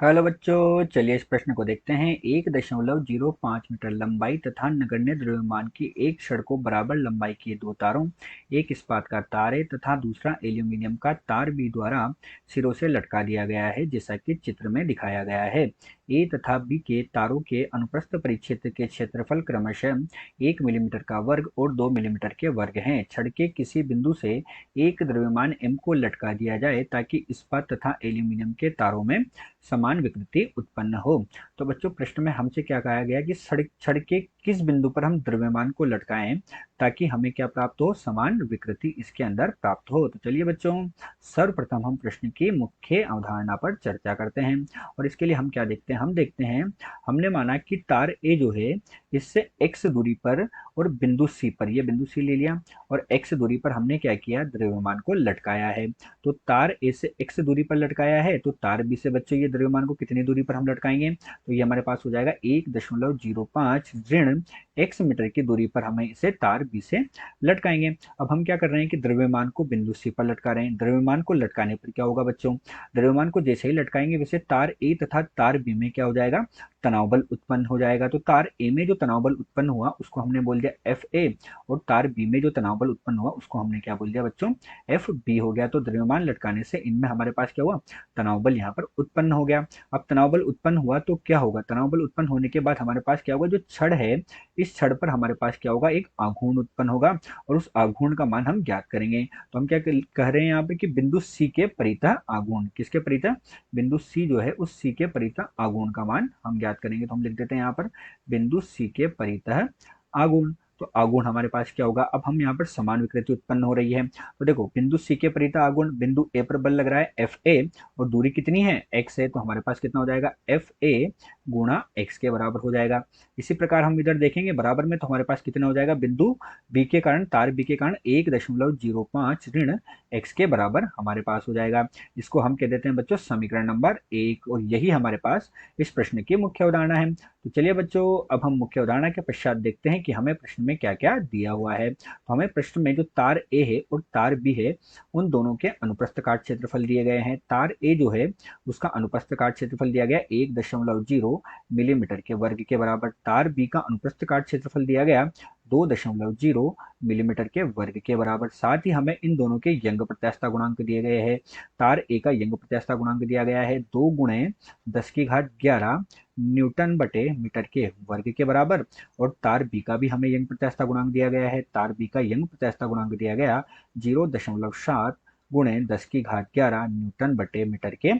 Hello बच्चों, चलिए इस प्रश्न को देखते हैं। 1.05 मीटर लंबाई तथा नगण्य द्रव्यमान की एक छड़ को बराबर लंबाई के दो तारों, एक इस्पात का तार ए तथा दूसरा एल्यूमीनियम का तार बी द्वारा सिरों से लटका दिया गया है, जैसा कि चित्र में दिखाया गया है। ए तथा बी के तारों के अनुप्रस्थ परिक्षेत्र के क्षेत्रफल क्रमशः 1 मिलीमीटर का वर्ग और 2 मिलीमीटर के वर्ग हैं। छड़ के किसी बिंदु से एक द्रव्यमान एम को लटका दिया जाए ताकि इस्पात तथा एल्यूमीनियम के तारों में समान विकृति उत्पन्न हो। तो बच्चों, प्रश्न में हमसे क्या कहा गया कि छड़ के किस बिंदु पर हम द्रव्यमान को लटकाएं ताकि हमें क्या प्राप्त हो, समान विकृति इसके अंदर प्राप्त हो। तो चलिए बच्चों, सर्वप्रथम हम प्रश्न की मुख्य अवधारणा पर चर्चा करते हैं। और इसके लिए हम क्या देखते हैं, हम देखते हैं हमने माना कि तार ए जो है इससे x दूरी पर और बिंदु सी पर, ये बिंदु सी ले लिया और x दूरी पर हमने क्या किया, द्रव्यमान को लटकाया है। तो तार ए से x दूरी पर लटकाया है, तो तार बी से बच्चों ये द्रव्यमान को कितनी दूरी पर हम लटकाएंगे, तो ये हमारे पास हो जाएगा 1.05 ऋण x मीटर की दूरी पर हमें इसे तार बी से लटकाएंगे। अब हम क्या कर रहे हैं कि द्रव्यमान को बिंदु सी पर लटका रहे हैं। द्रव्यमान को लटकाने पर क्या होगा बच्चों, द्रव्यमान को जैसे ही लटकाएंगे वैसे तार ए तथा तार बी में क्या हो जाएगा, तनाव बल उत्पन्न हो जाएगा। तो तार ए में जो तनाव बल उत्पन्न हुआ उसको हमने बोल दिया एफ ए, और तार बी में जो तनाव बल उत्पन्न हुआ उसको हमने क्या बोल दिया बच्चों, एफ बी हो गया। तो द्रव्यमान लटकाने से इनमें हमारे पास क्या हुआ, तनाव बल यहाँ पर उत्पन्न हो गया। अब तनाव बल उत्पन्न हुआ तो क्या होगा, तनाव बल उत्पन्न होने के बाद हमारे पास क्या होगा, जो छड़ है इस छड़ पर हमारे पास क्या होगा, एक आघूर्ण उत्पन्न होगा और उस आघूर्ण का मान हम ज्ञात करेंगे। तो हम क्या कह रहे हैं यहाँ पे कि बिंदु सी के परितः आघूर्ण, किसके परितः, बिंदु सी जो है उस सी के परितः आघूर्ण का मान हम ज्ञात करेंगे। तो हम लिख देते हैं यहाँ पर बिंदु सी के परितः आघूर्ण। तो आघूर्ण हमारे पास क्या होगा, अब हम यहाँ पर समान विकृति उत्पन्न हो रही है। तो देखो, बिंदु सी के परितः आघूर्ण, बिंदु ए पर बल लग रहा है एफ ए और दूरी कितनी है, एक्स है, तो हमारे पास कितना हो जाएगा, एफ ए गुणा एक्स के बराबर हो जाएगा। इसी प्रकार हम इधर देखेंगे बराबर में, तो हमारे पास कितना हो जाएगा, बिंदु बी के कारण, तार बी के कारण 1.05 ऋण एक्स के बराबर हमारे पास हो जाएगा। इसको हम कह देते हैं बच्चों समीकरण नंबर 1, और यही हमारे पास इस प्रश्न की मुख्य अवधारणा है। तो चलिए बच्चों, अब हम मुख्य अवधारणा के पश्चात देखते हैं कि हमें प्रश्न में क्या क्या दिया हुआ है। तो हमें प्रश्न में जो तार ए है और तार बी है उन दोनों के अनुप्रस्थ काट क्षेत्रफल दिए गए हैं। तार ए जो है उसका अनुप्रस्थ काट क्षेत्रफल दिया गया 1.0 मिलीमीटर के वर्ग के बराबर। तार बी का अनुप्रस्थ काट क्षेत्रफल दिया गया 2.0 मिलीमीटर के वर्ग के बराबर। साथ ही हमें इन दोनों के यंग प्रत्यास्थता गुणांक दिए गए हैं। तार ए का यंग प्रत्यास्थता गुणांक दिया गया है 2 गुणे 10⁻11 न्यूटन बटे मीटर के वर्ग के बराबर, और तार बी का भी हमें यंग प्रत्यास्थता गुणांक दिया गया है। तार बी का यंग प्रत्यास्थता गुणांक दिया गया 0.7 गुणे 10⁻11 न्यूटन बटे मीटर के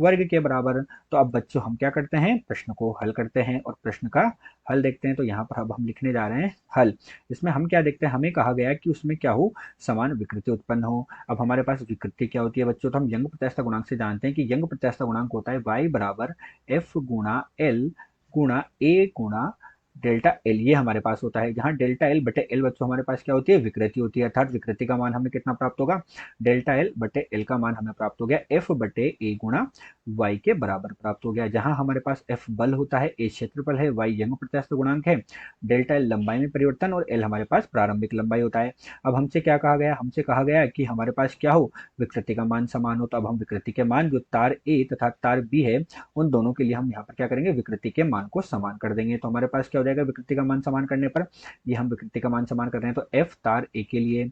वर्ग के बराबर। तो अब बच्चों हम क्या करते हैं, प्रश्न को हल करते हैं और प्रश्न का हल देखते हैं। तो यहाँ पर अब हम लिखने जा रहे हैं हल। इसमें हम क्या देखते हैं, हमें कहा गया कि उसमें क्या हो, समान विकृति उत्पन्न हो। अब हमारे पास विकृति क्या होती है बच्चों, तो हम यंग प्रत्यास्थता गुणांक से जानते हैं कि यंग प्रत्यास्थता गुणांक होता है y बराबर एफ गुणा एल गुणा ए गुणा डेल्टा एल, ये हमारे पास होता है। जहां डेल्टा एल बटे एल बच्चों हमारे पास क्या होती है, विकृति होती है। अर्थात विकृति का मान हमें कितना प्राप्त होगा, डेल्टा एल बटे एल का मान हमें प्राप्त हो गया एफ बटे ए गुणा वाई के बराबर प्राप्त हो गया। जहां हमारे पास एफ बल होता है, ए क्षेत्रफल है, वाई यंग प्रत्यास्थ गुणांक है, डेल्टा एल लंबाई में परिवर्तन और एल हमारे पास प्रारंभिक लंबाई होता है। अब हमसे क्या कहा गया, हमसे कहा गया कि हमारे पास क्या हो, विकृति का मान समान हो। तो अब हम विकृति के मान जो तार ए तथा तार बी है उन दोनों के लिए हम यहाँ पर क्या करेंगे, विकृति के मान को समान कर देंगे। तो हमारे पास क्या हो जाएगा, विकृति का मान समान करने पर, ये हम विकृति का मान समान कर रहे हैं तो एफ तार ए के लिए,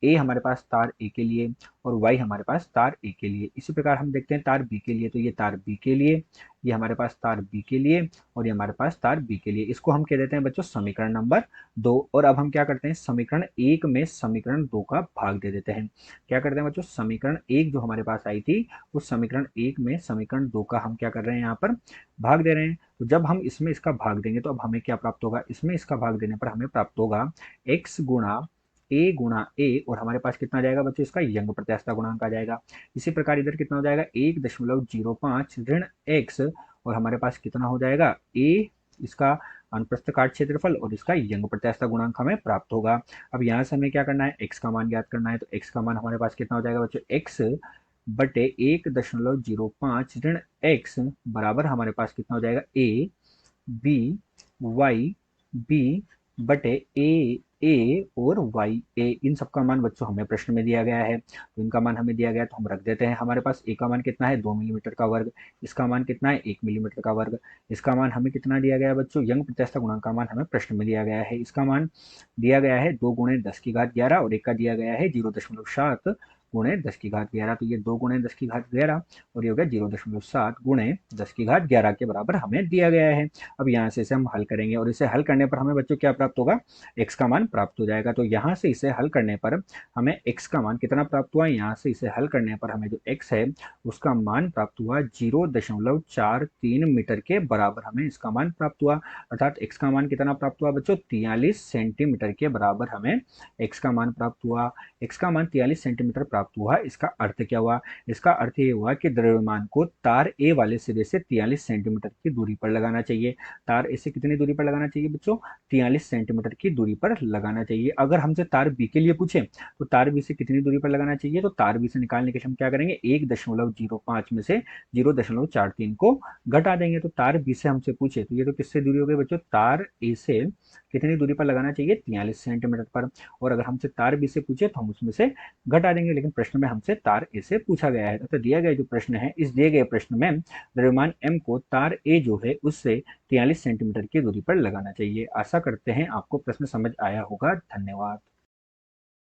ए हमारे पास तार ए के लिए और y हमारे पास तार ए के लिए। इसी प्रकार हम देखते हैं तार बी के लिए, तो ये तार बी के लिए, ये हमारे पास तार बी के लिए और ये हमारे पास तार बी के लिए। इसको हम कह देते हैं बच्चों समीकरण नंबर 2। और अब हम क्या करते हैं, समीकरण 1 में समीकरण 2 का भाग दे देते हैं। क्या करते हैं बच्चों, समीकरण 1 जो हमारे पास आई थी उस समीकरण 1 में समीकरण 2 का हम क्या कर रहे हैं, यहाँ पर भाग दे रहे हैं। तो जब हम इसमें इसका भाग देंगे तो अब हमें क्या प्राप्त होगा, इसमें इसका भाग देने पर हमें प्राप्त होगा x गुणा ए और हमारे पास कितना आ जाएगा बच्चों, इसका यंग प्रत्यास्थता गुणांक आ जाएगा। इसी प्रकार इधर कितना हो जाएगा, 1.05 ऋण एक्स और हमारे पास कितना हो जाएगा ए, इसका अनुप्रस्थ काट क्षेत्रफल और इसका यंग प्रत्यास्थता गुणांक हमें प्राप्त होगा। अब यहाँ से हमें क्या करना है, x का मान ज्ञात करना है। तो x का मान हमारे पास कितना हो जाएगा बच्चों, x बटे 1.05 ऋण एक्स बराबर हमारे पास कितना हो जाएगा, ए बी वाई बी बटे ए ए और वाई ए, इन सबका मान बच्चों हमें प्रश्न में दिया गया है, तो इनका मान हमें दिया गया है तो हम रख देते हैं। हमारे पास ए का मान कितना है 2 मिलीमीटर का वर्ग, इसका मान कितना है 1 मिलीमीटर का वर्ग, इसका मान हमें कितना दिया गया है बच्चों, यंग प्रत्यास्थ गुणांक का मान हमें प्रश्न में दिया गया है, इसका मान दिया गया है 2 गुणे 10 की घात 11 और एक का दिया गया है 0.7 गुणे 10 की घात 11, तो ये 2 गुणे 10 की घात 11 और ये हो गया 0.7 गुणे 10 की घात 11 के बराबर हमें दिया गया है। अब यहाँ से इसे हम हल करेंगे और इसे हल करने पर हमें बच्चों क्या प्राप्त होगा, x का मान प्राप्त हो जाएगा। तो यहाँ से इसे हल करने पर हमें x का मान कितना प्राप्त हुआ, यहाँ से इसे हल करने पर हमें जो x है उसका मान प्राप्त हुआ 0.43 मीटर के बराबर हमें इसका मान प्राप्त हुआ, अर्थात x का मान कितना प्राप्त हुआ बच्चों 43 सेंटीमीटर के बराबर हमें x का मान प्राप्त हुआ। x का मान 43 सेंटीमीटर प्राप्त हुआ, इसका अर्थ क्या हुआ, इसका अर्थ ये हुआ कि द्रव्यमान को तार ए वाले सिरे से 43 सेंटीमीटर की दूरी पर लगाना चाहिए। तार ए से कितनी दूरी पर लगाना चाहिए बच्चों, 43 सेंटीमीटर की दूरी पर लगाना चाहिए। अगर हमसे तार बी के लिए पूछे तो तार बी से कितनी दूरी पर लगाना चाहिए, तो तार बी से निकालने के लिए हम क्या करेंगे 1.05 में से 0.43 को घटा देंगे। तो तार बी से हमसे पूछे तो ये तो किससे दूरी हो गई बच्चों, तार ए से कितनी दूरी पर लगाना चाहिए 43 सेंटीमीटर पर, और अगर हमसे तार बी से पूछे तो हम उसमें से घटा देंगे, लेकिन प्रश्न में हमसे तार ए से पूछा गया है। तो दिया गया जो प्रश्न है, इस दिए गए प्रश्न में द्रव्यमान m को तार ए जो है उससे 43 सेंटीमीटर की दूरी पर लगाना चाहिए। आशा करते हैं आपको प्रश्न समझ आया होगा। धन्यवाद।